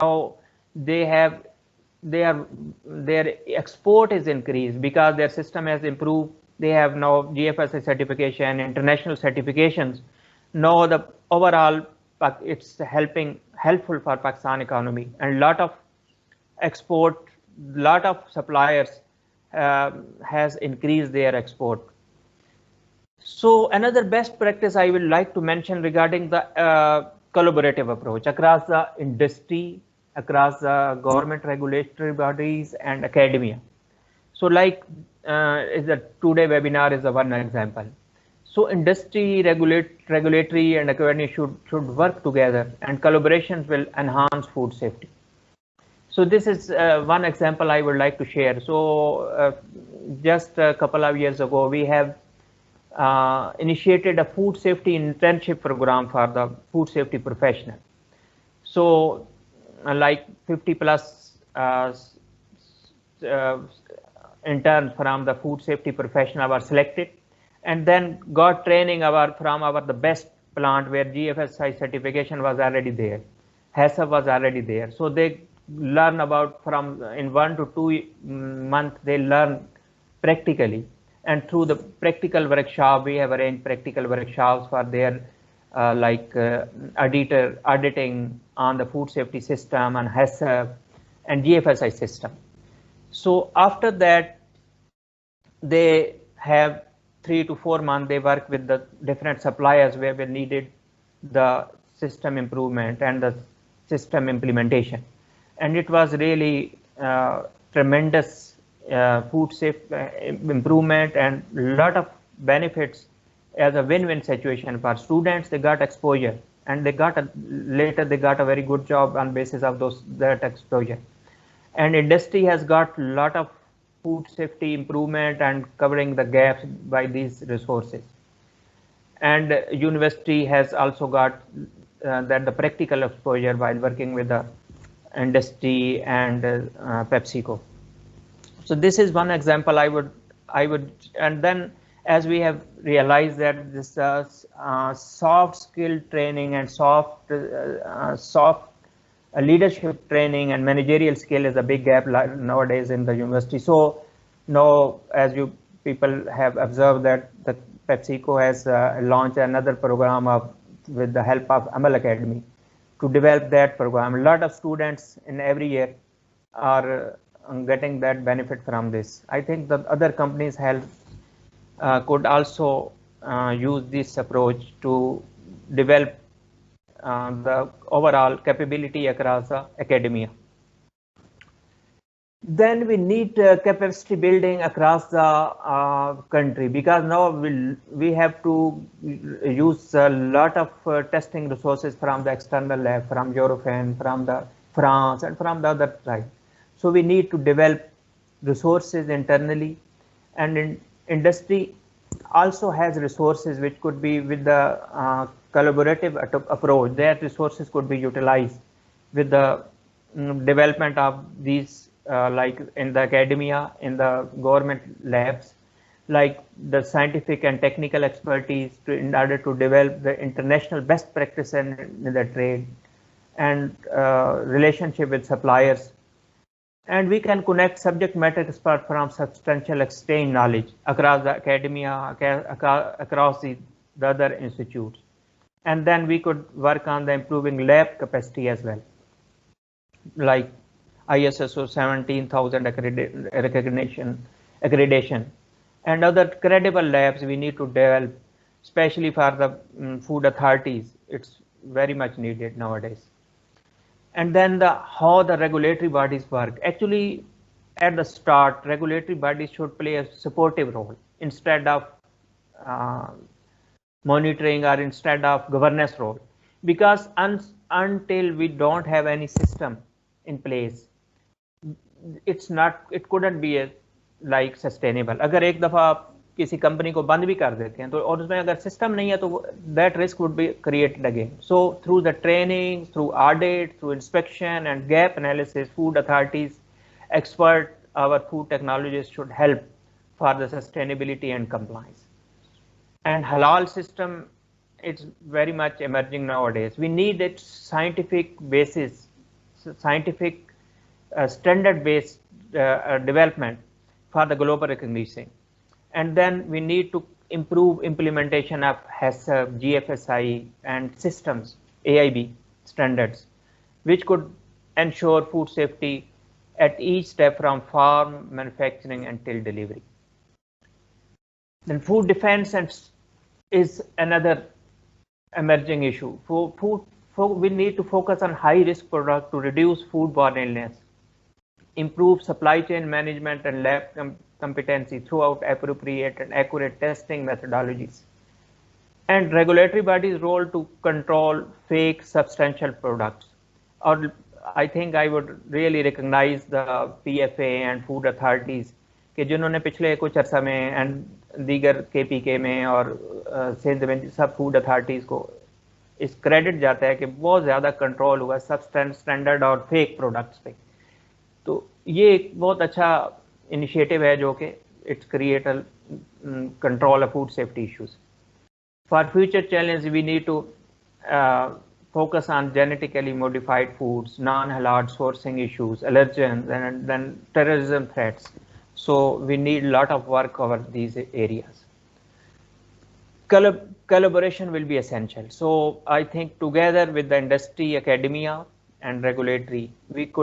now they have their export is increased because their system has improved. They have now GFSI certification, international certifications. Now the overall it's helpful for Pakistan economy, and lot of export, lot of suppliers has increased their export. So another best practice I would like to mention regarding the collaborative approach across the industry, across the government regulatory bodies and academia. So like is the today webinar is the one example. So industry, regulatory and academia should work together, and collaborations will enhance food safety. So this is one example I would like to share. So just a couple of years ago, we have initiated a food safety internship program for the food safety professional. So like 50 plus interns from the food safety professional were selected, and then got training from the best plant where GFSI certification was already there, HACCP was already there. So they learn about from in 1 to 2 months they learn practically, and through the practical workshop we have arranged practical workshops for their auditing on the food safety system and HACCP and GFSI system. So after that they have 3 to 4 months they work with the different suppliers where we needed the system improvement and the system implementation. And it was really tremendous food safety improvement and a lot of benefits as a win-win situation for students. They got exposure, and they got later they got a very good job on basis of that exposure. And industry has got a lot of food safety improvement and covering the gaps by these resources. And university has also got that the practical exposure while working with the industry and PepsiCo. So this is one example I would, and then as we have realized that this soft skill training and soft leadership training and managerial skill is a big gap nowadays in the university. So now, as you people have observed that the PepsiCo has launched another program with the help of Amal Academy to develop that program. A lot of students in every year are getting that benefit from this. I think that other companies could also use this approach to develop the overall capability across the academia. Then we need capacity building across the country, because now we have to use a lot of testing resources from the external lab, from Eurofin, from the France, and from the other side. So we need to develop resources internally, and industry also has resources which could be with the collaborative approach. Their resources could be utilized with the development of these like in the academia, in the government labs, like the scientific and technical expertise in order to develop the international best practice in the trade, and relationship with suppliers. And we can connect subject matter experts from substantial exchange knowledge across the academia, across the other institutes. And then we could work on the improving lab capacity as well, like ISSO 17000 accreditation, and other credible labs we need to develop, especially for the food authorities. It's very much needed nowadays. And then how the regulatory bodies work. Actually, at the start, regulatory bodies should play a supportive role instead of monitoring or instead of governance role, because until we don't have any system in place, it couldn't be like sustainable. अगर एक दफा आप किसी company को बंद भी कर देते हैं तो और उसमें अगर सिस्टम नहीं है तो that risk would be created again. So through the training, through audit, through inspection and gap analysis, food authorities, our food technologists should help for the sustainability and compliance. And halal system, it's very much emerging nowadays. We need its scientific basis, scientific standard-based development for the global recognition. And then we need to improve implementation of HACCP, GFSI, and systems, AIB standards, which could ensure food safety at each step from farm, manufacturing, until delivery. Then food defense is another emerging issue. We need to focus on high-risk products to reduce foodborne illness, improve supply chain management and lab competency throughout appropriate and accurate testing methodologies, and regulatory bodies' role to control fake substantial products. Or I think I would really recognize the PFA and food authorities कि जिन्होंने पिछले कुछ अर्सा में and दीगर KPK में और सिंध में सब फूड अथॉरिटीज़ को इस क्रेडिट जाता है कि बहुत ज़्यादा कंट्रोल हुआ स्टैंडर्ड और फेक प्रोडक्ट्स पे. तो ये एक बहुत अच्छा इनिशिएटिव है जो कि it's create control of food safety issues. For future challenge we need to focus on genetically modified foods, non-halal sourcing issues, allergens, and then terrorism threats. So we need a lot of work over these areas. Collaboration will be essential. So I think together with the industry, academia, and regulatory, we could